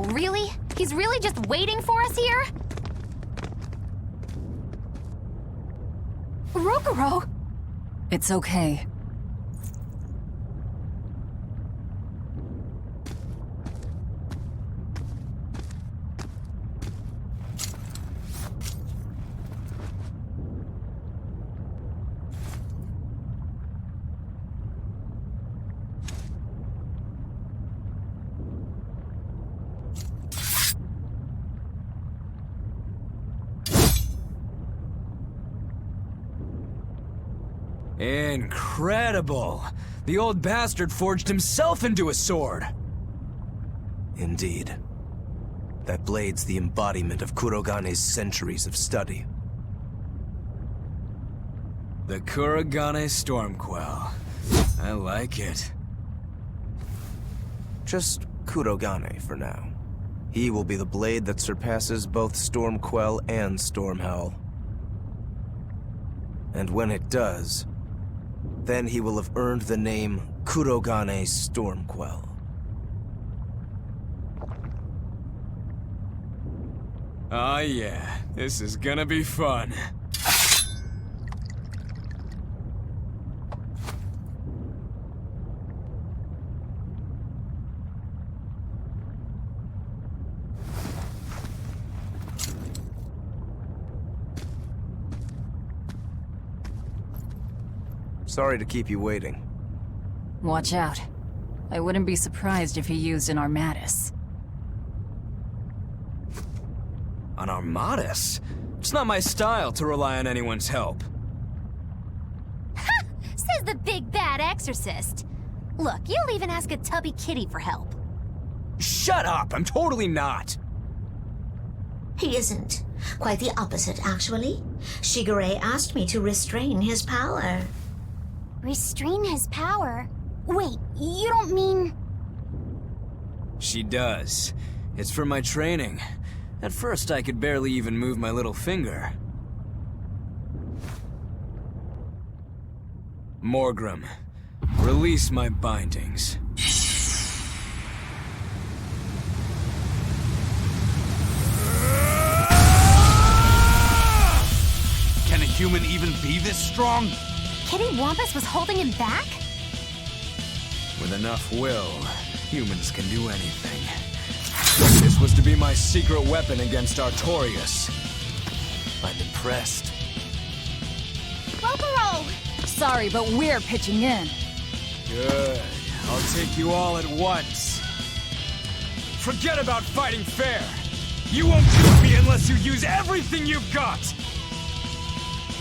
Wow, really? He's really just waiting for us here? Rokuro! It's okay. Incredible! The old bastard forged himself into a sword! Indeed. That blade's the embodiment of Kurogane's centuries of study. The Kurogane Stormquell. I like it. Just Kurogane for now. He will be the blade that surpasses both Stormquell and Stormhowl. And when it does, then he will have earned the name Kurogane Stormquell. Oh yeah, this is gonna be fun. Sorry to keep you waiting. Watch out. I wouldn't be surprised if he used an Armatus. An Armatus? It's not my style to rely on anyone's help. Ha! Says the big bad exorcist. Look, you'll even ask a tubby kitty for help. Shut up! I'm totally not! He isn't. Quite the opposite, actually. Shigure asked me to restrain his power. Restrain his power? Wait, you don't mean... She does. It's for my training. At first, I could barely even move my little finger. Morgrim, release my bindings. Can a human even be this strong? Kitty Wampus was holding him back? With enough will, humans can do anything. This was to be my secret weapon against Artorias. I'm impressed. Rokuro! Sorry, but we're pitching in. Good. I'll take you all at once. Forget about fighting fair. You won't beat me unless you use everything you've got.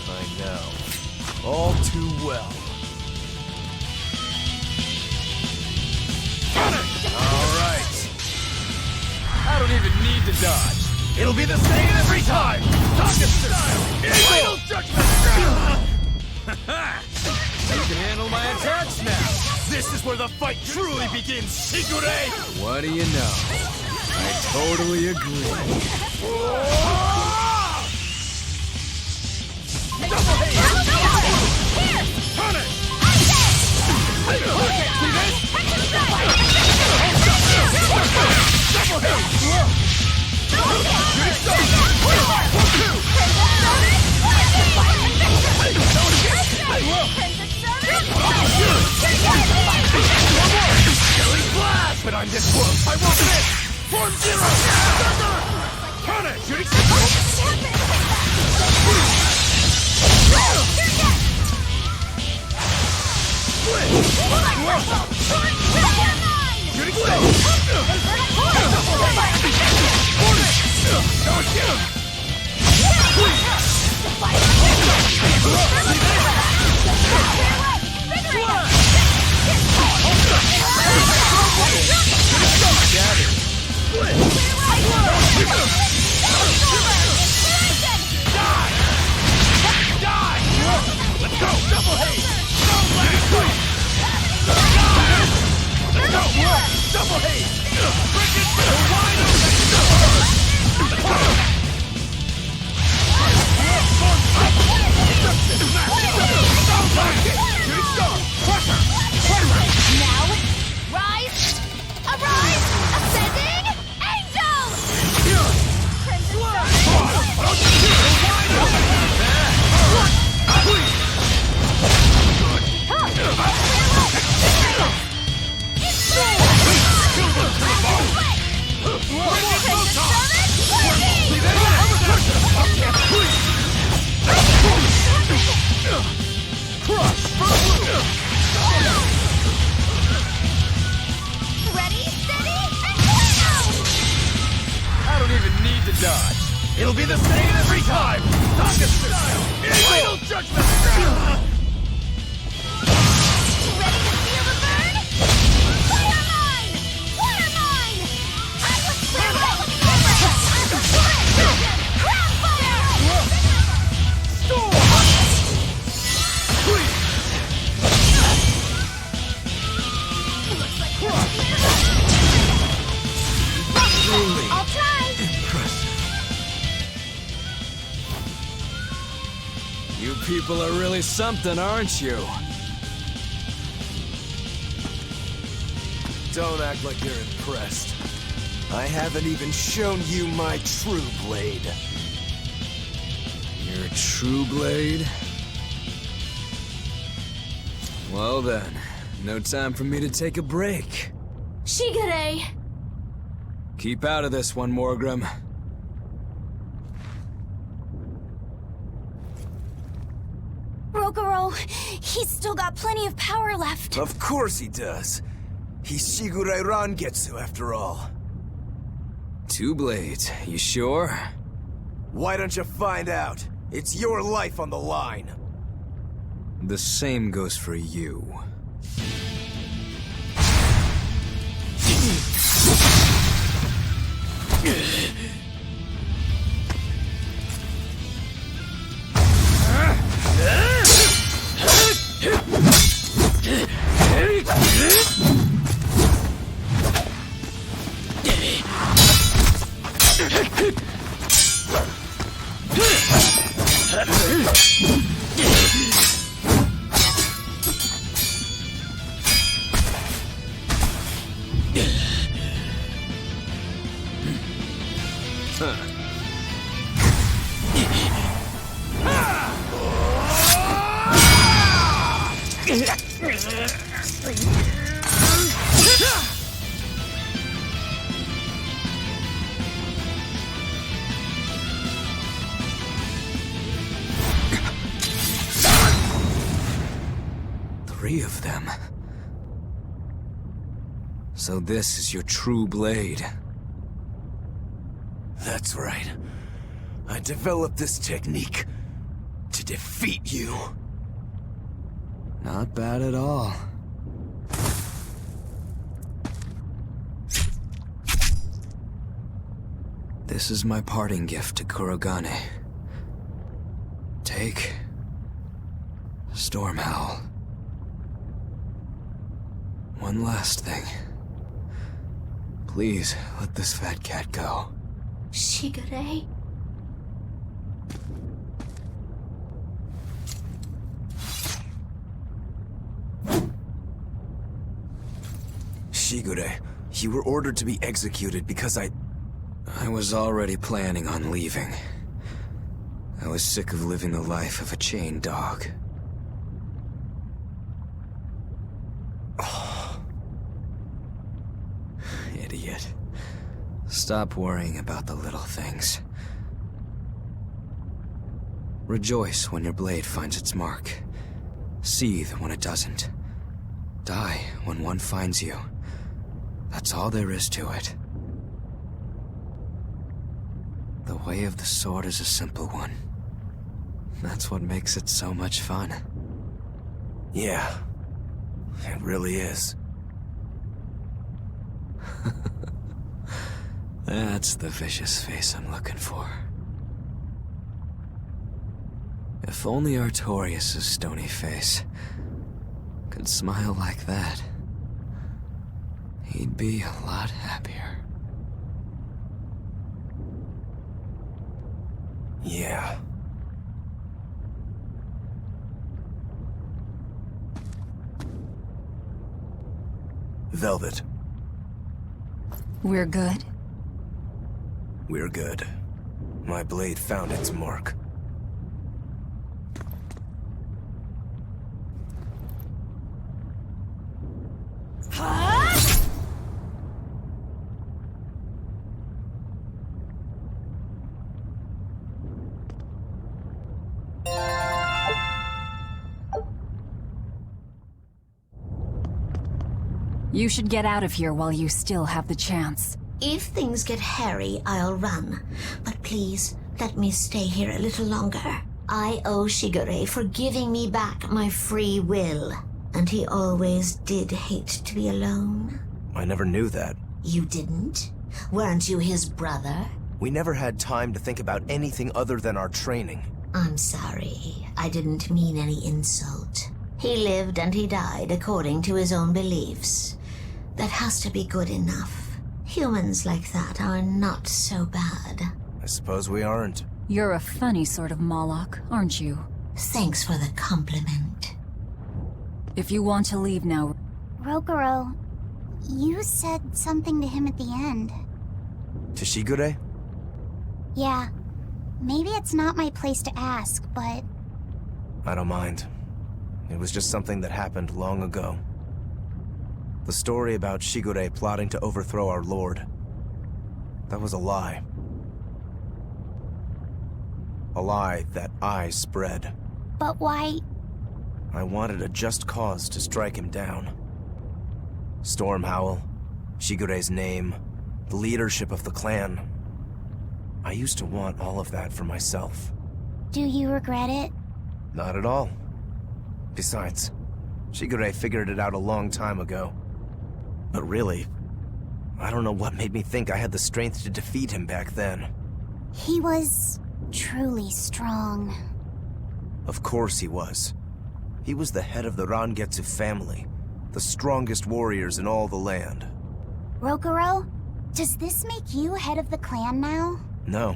I know. All too well. All right. I don't even need to dodge. It'll be the same every time! Target style! Final judgment! You can handle my attacks now. This is where the fight truly begins, Shigure! What do you know? I totally agree. But I'm this close! I won't miss! Form zero! Turn it! Shooting It'll be the same every time! Thunderstruck! Final judgment! Ready to feel the burn? Fire mine! Fire mine! I will clear all of the Crown fire! Storm! I'll try! Impressive. You people are really something, aren't you? Don't act like you're impressed. I haven't even shown you my true blade. Your true blade? Well then, no time for me to take a break. Shigure! Keep out of this one, Morgrim. Rokuro, he's still got plenty of power left. Of course he does. He's Shigure Rangetsu after all. 2 blades, you sure? Why don't you find out? It's your life on the line. The same goes for you. Three of them. So this is your true blade. That's right. I developed this technique to defeat you. Not bad at all. This is my parting gift to Kurogane. Take Storm Howl. One last thing. Please, let this fat cat go. Shigure? Shigure, you were ordered to be executed because I was already planning on leaving. I was sick of living the life of a chained dog. Idiot. Stop worrying about the little things. Rejoice when your blade finds its mark. Seethe when it doesn't. Die when one finds you. That's all there is to it. The way of the sword is a simple one. That's what makes it so much fun. Yeah, it really is. That's the vicious face I'm looking for. If only Artorias' stony face could smile like that, he'd be a lot happier. Yeah. Velvet, We're good? we're good. My blade found its mark. You should get out of here while you still have the chance. If things get hairy, I'll run. But please, Let me stay here a little longer. I owe Shigure for giving me back my free will. And he always did hate to be alone. I never knew that. You didn't? Weren't you his brother? We never had time to think about anything other than our training. I'm sorry. I didn't mean any insult. He lived and he died according to his own beliefs. That has to be good enough. Humans like that are not so bad. I suppose we aren't. You're a funny sort of Moloch, aren't you? Thanks for the compliment. If you want to leave now... Rogoro, you said something to him at the end. To Shigure? Yeah. Maybe it's not my place to ask, but... I don't mind. It was just something that happened long ago. The story about Shigure plotting to overthrow our lord. That was a lie. A lie that I spread. But why... I wanted a just cause to strike him down. Storm Howl, Shigure's name, the leadership of the clan. I used to want all of that for myself. Do you regret it? Not at all. Besides, Shigure figured it out a long time ago. But really, I don't know what made me think I had the strength to defeat him back then. He was... truly strong. Of course he was. He was the head of the Rangetsu family, the strongest warriors in all the land. Rogoro, does this make you head of the clan now? No.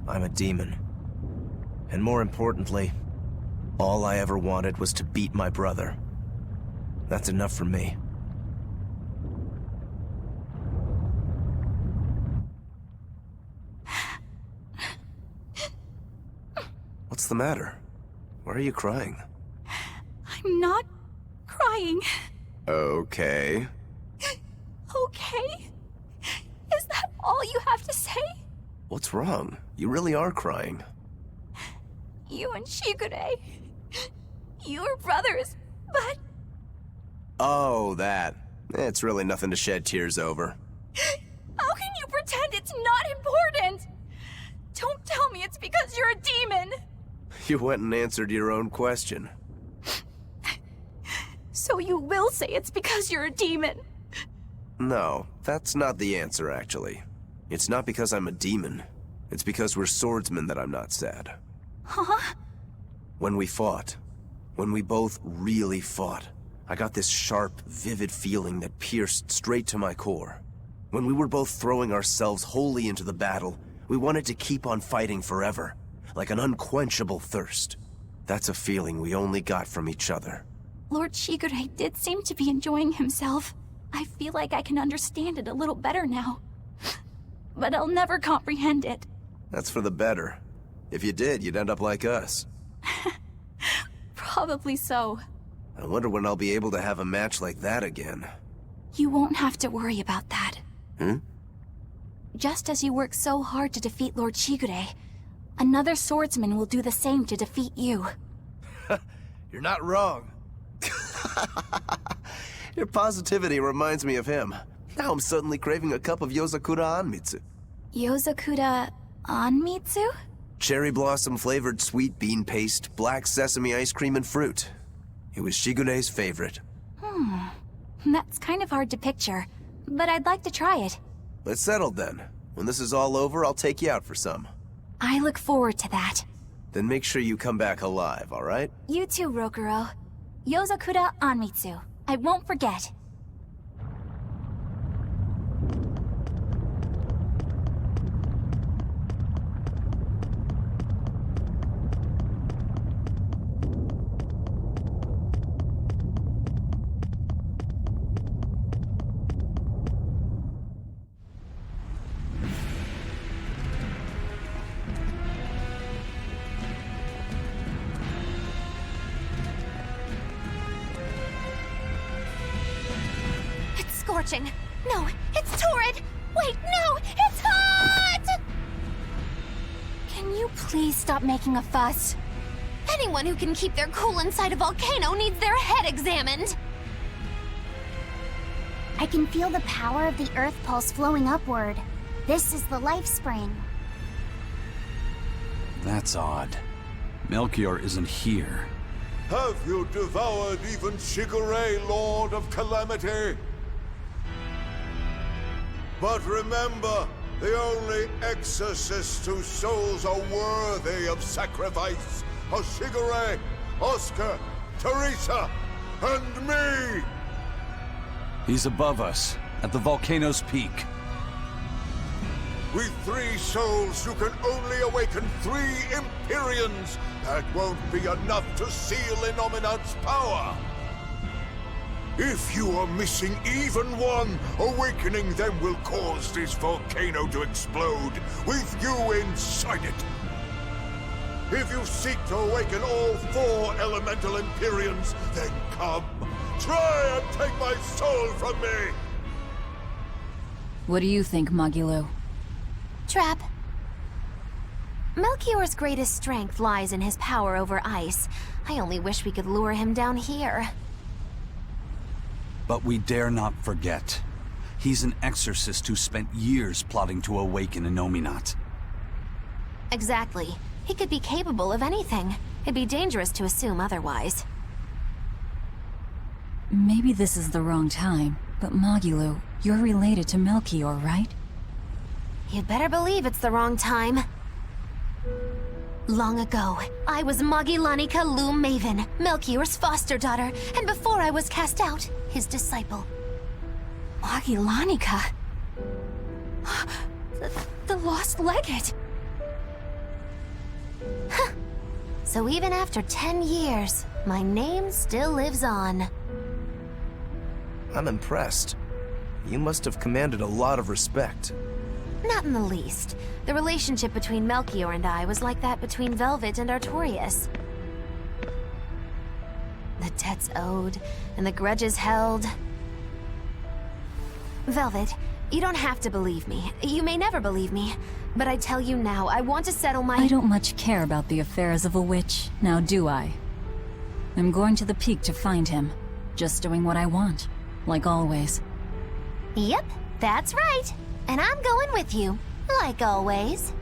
I'm a demon. And more importantly, all I ever wanted was to beat my brother. That's enough for me. What's the matter? Why are you crying? I'm not crying. Okay. Okay? Is that all you have to say? What's wrong? You really are crying. You and Shigure. You were brothers, but... Oh, that. It's really nothing to shed tears over. How can you pretend it's not important? Don't tell me it's because you're a demon. You went and answered your own question. So you will say it's because you're a demon. No, that's not the answer, actually. It's not because I'm a demon. It's because we're swordsmen that I'm not sad. Huh? When we fought, when we both really fought, I got this sharp, vivid feeling that pierced straight to my core. When we were both throwing ourselves wholly into the battle, we wanted to keep on fighting forever, like an unquenchable thirst. That's a feeling we only got from each other. Lord Shigure did seem to be enjoying himself. I feel like I can understand it a little better now. But I'll never comprehend it. That's for the better. If you did, you'd end up like us. Probably so. I wonder when I'll be able to have a match like that again. You won't have to worry about that. Hmm? Just as you work so hard to defeat Lord Shigure, another swordsman will do the same to defeat you. You're not wrong. Your positivity reminds me of him. Now I'm suddenly craving a cup of Yozakura Anmitsu. Yozakura Anmitsu? Cherry blossom flavored sweet bean paste, black sesame ice cream, and fruit. It was Shigure's favorite. That's kind of hard to picture, but I'd like to try it. Let's settle then. When this is all over, I'll take you out for some. I look forward to that. Then make sure you come back alive, alright? You too, Rokuro. Yozakura Anmitsu. I won't forget. Scorching. No, it's torrid! Wait, no! It's hot! Can you please stop making a fuss? Anyone who can keep their cool inside a volcano needs their head examined. I can feel the power of the Earth Pulse flowing upward. This is the life spring. That's odd. Melchior isn't here. Have you devoured even Shigure, Lord of Calamity? But remember, the only exorcists whose souls are worthy of sacrifice are Shigure, Oscar, Teresa, and me! He's above us, at the volcano's peak. With 3 souls, you can only awaken 3 Empyreans. That won't be enough to seal Innominat's power. If you are missing even one, awakening them will cause this volcano to explode, with you inside it. If you seek to awaken all 4 elemental Empyreans, then come. Try and take my soul from me! What do you think, Magilo? Trap. Melchior's greatest strength lies in his power over ice. I only wish we could lure him down here. But we dare not forget. He's an exorcist who spent years plotting to awaken Innominat. Exactly. He could be capable of anything. It'd be dangerous to assume otherwise. Maybe this is the wrong time, but Magilo, you're related to Melchior, right? You'd better believe it's the wrong time. Long ago, I was Magilanica Loom Maven, Melchior's foster daughter, and before I was cast out, his disciple. Magilanica? The lost legate? So even after 10 years, my name still lives on. I'm impressed. You must have commanded a lot of respect. Not in the least. The relationship between Melchior and I was like that between Velvet and Artorias. The debts owed, and the grudges held. Velvet, you don't have to believe me. You may never believe me. But I tell you now, I want to settle my— I don't much care about the affairs of a witch, now do I? I'm going to the peak to find him. Just doing what I want, like always. Yep, that's right. And I'm going with you, like always.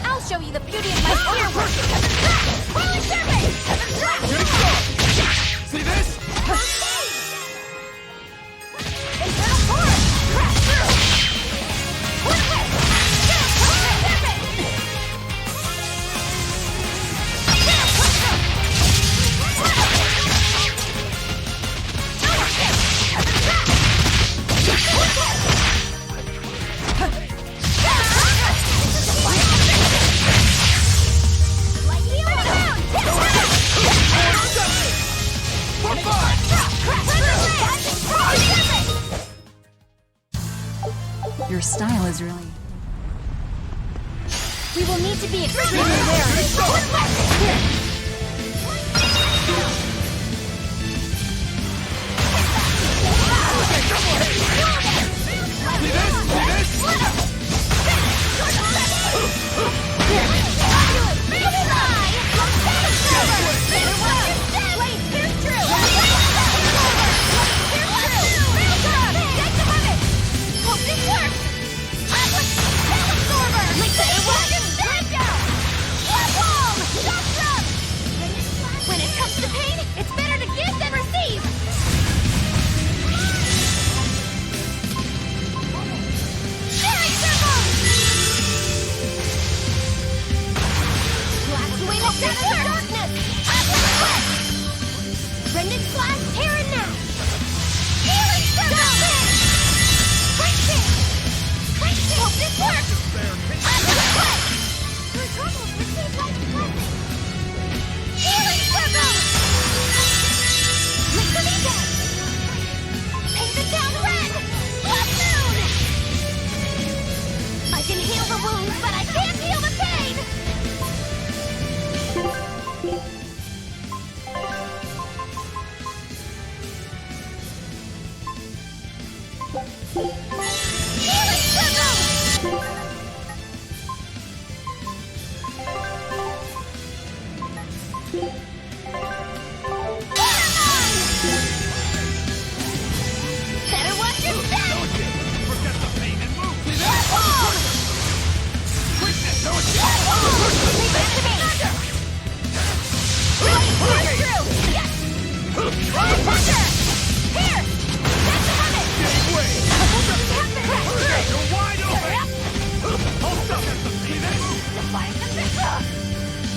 I'll show you the beauty of my fireworks! Holy serpent! See this? Internal force! Crash through! Quick whip! Holy serpent! Your style is really... We will need to be extremely wary. When it comes to pain, it's better to give than receive! Healing circle! Better watch your step! Forget the pain and move! Quickness! Leave it to me! Right through! Yes! Right pressure! Here! That's the limit! You're wide open! Hold up! See this? Defying the missile!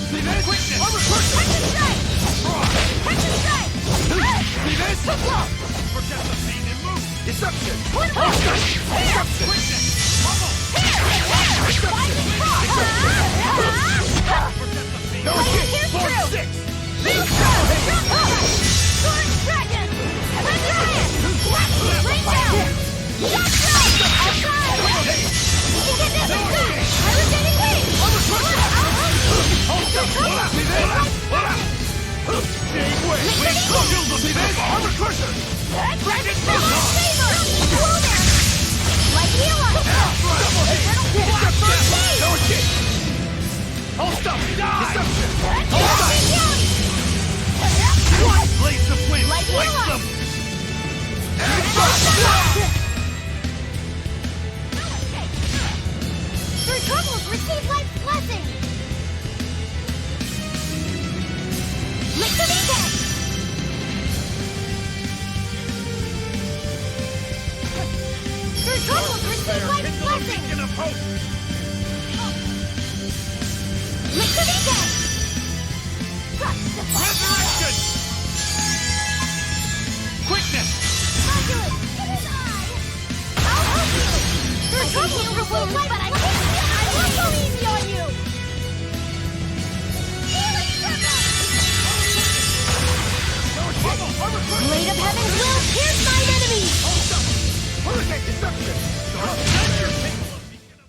See this? Quickness! Catch and strike! Catch and strike! See this? Football! Forget the pain and move! Deception! One more! Here! Quickness! Bubble! Here! Lightning cross! Forget the pain! Lightning pierce through! Big throw! Drop off! Sword dragon! Red giant! Rain down! Shot throw! Outside! You can get this! Pirating wing! See this? Armor crusher! Dragon Saber! Whoa there! Like healer! Hold up! Die! Deception! Blaze of wind! Like Waste healer! them! Their troubles receive life's blessing! Liquidate! Their troubles receive life's blessing! Beacon of hope! Liquidate! Resurrection! Quickness! Fabulous! It is I! I'll help you! Their troubles receive life, but I won't believe on you! Healing circle! Blade of Heaven's will pierce mine enemies!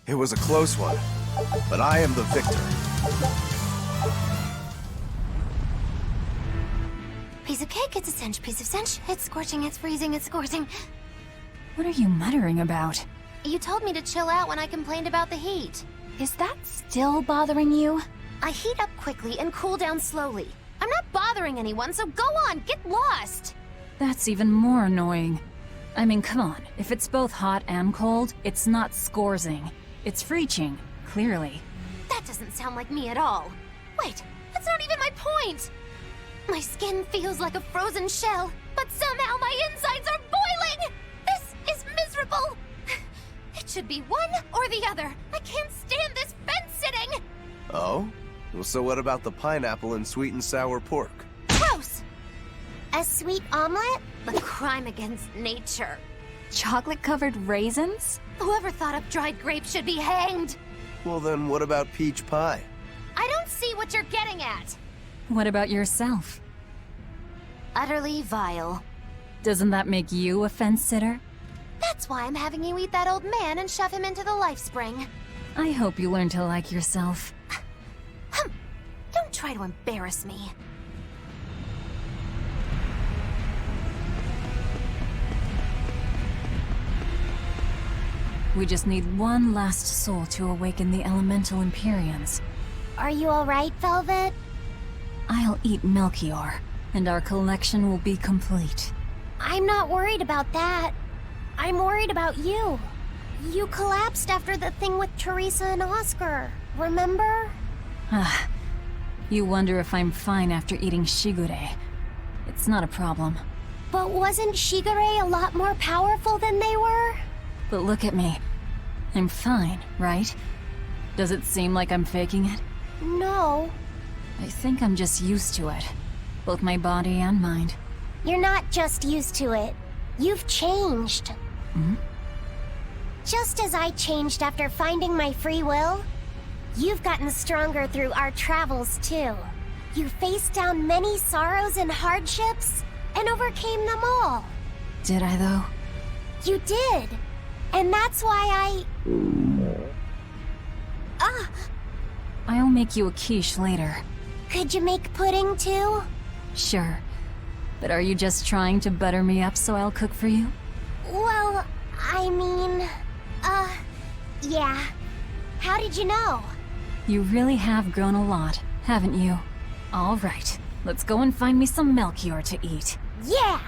It was a close one, but I am the victor. Piece of cake, it's a cinch. Piece of cinch, it's scorching, it's freezing, it's scorching. What are you muttering about? You told me to chill out when I complained about the heat. Is that still bothering you? I heat up quickly and cool down slowly. I'm not bothering anyone, so go on, get lost! That's even more annoying. I mean, come on. If it's both hot and cold, it's not scorzing. It's freeching, clearly. That doesn't sound like me at all. Wait, that's not even my point! My skin feels like a frozen shell, but somehow my insides are boiling! This is miserable! It should be one or the other. I can't stand this fence-sitting! Oh? Well, so what about the pineapple and sweet and sour pork? Gross! A sweet omelet? A crime against nature. Chocolate-covered raisins? Whoever thought up dried grapes should be hanged! Well, then what about peach pie? I don't see what you're getting at! What about yourself? Utterly vile. Doesn't that make you a fence-sitter? That's why I'm having you eat that old man and shove him into the life spring. I hope you learn to like yourself. Don't try to embarrass me. We just need one last soul to awaken the elemental Empyreans. Are you alright, Velvet? I'll eat Melchior, and our collection will be complete. I'm not worried about that. I'm worried about you. You collapsed after the thing with Teresa and Oscar, remember? Ah, you wonder if I'm fine after eating Shigure. It's not a problem. But wasn't Shigure a lot more powerful than they were? But look at me. I'm fine, right? Does it seem like I'm faking it? No. I think I'm just used to it. Both my body and mind. You're not just used to it. You've changed. Just as I changed after finding my free will, you've gotten stronger through our travels too. You faced down many sorrows and hardships, and overcame them all. Did I, though? You did. And that's why I'll make you a quiche later. Could you make pudding too? Sure. But are you just trying to butter me up so I'll cook for you? Well, I mean, yeah. How did you know? You really have grown a lot, haven't you? All right, let's go and find me some Melchior to eat. Yeah!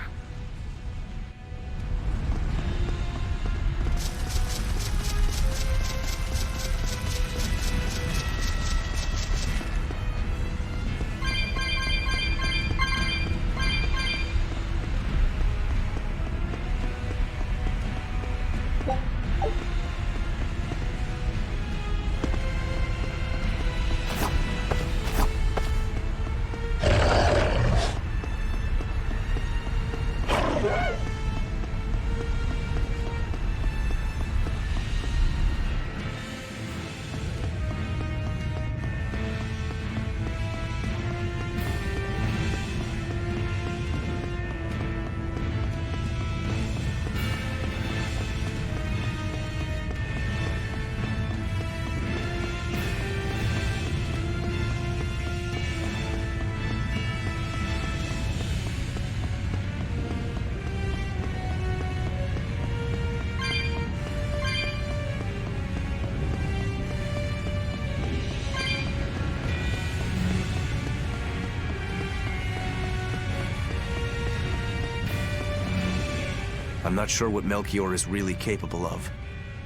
I'm not sure what Melchior is really capable of.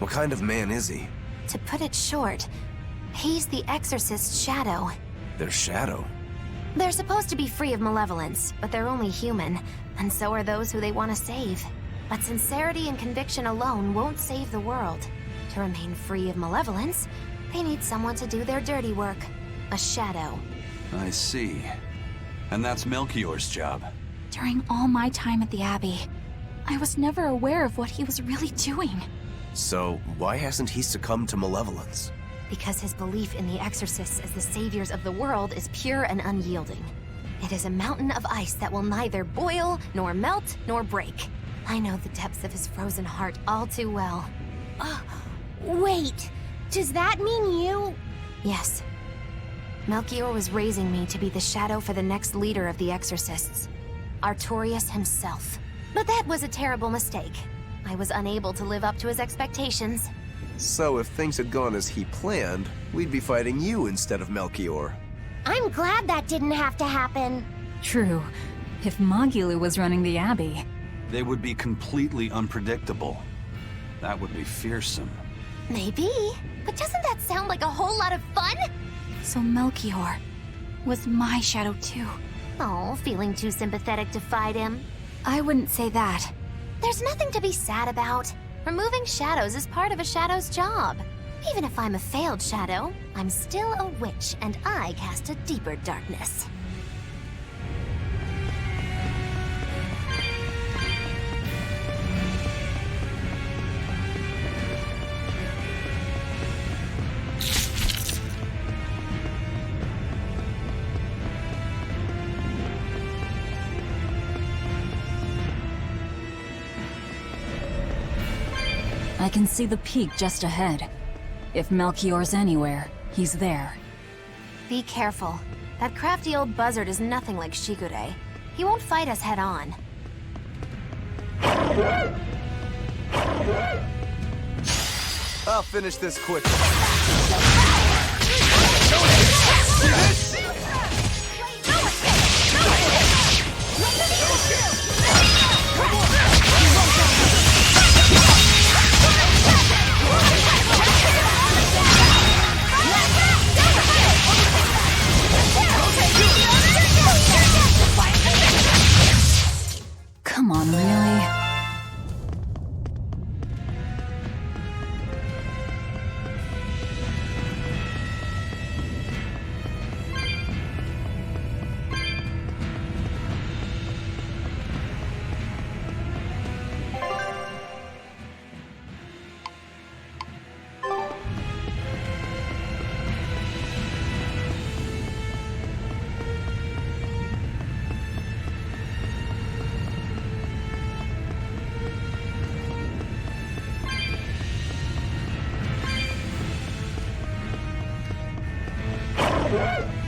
What kind of man is he? To put it short, he's the Exorcist's shadow. Their shadow? They're supposed to be free of malevolence, but they're only human, and so are those who they want to save. But sincerity and conviction alone won't save the world. To remain free of malevolence, they need someone to do their dirty work. A shadow. I see. And that's Melchior's job. During all my time at the Abbey, I was never aware of what he was really doing. So, why hasn't he succumbed to malevolence? Because his belief in the Exorcists as the saviors of the world is pure and unyielding. It is a mountain of ice that will neither boil, nor melt, nor break. I know the depths of his frozen heart all too well. Wait, does that mean you... Yes. Melchior was raising me to be the shadow for the next leader of the Exorcists. Artorius himself. But that was a terrible mistake. I was unable to live up to his expectations. So if things had gone as he planned, we'd be fighting you instead of Melchior. I'm glad that didn't have to happen. True. If Magulu was running the Abbey... They would be completely unpredictable. That would be fearsome. Maybe. But doesn't that sound like a whole lot of fun? So Melchior was my shadow too. Oh, feeling too sympathetic to fight him? I wouldn't say that. There's nothing to be sad about. Removing shadows is part of a shadow's job. Even if I'm a failed shadow, I'm still a witch, and I cast a deeper darkness. I can see the peak just ahead. If Melchior's anywhere, he's there. Be careful. That crafty old buzzard is nothing like Shigure. He won't fight us head on. I'll finish this quickly. Come on, really? Whoa!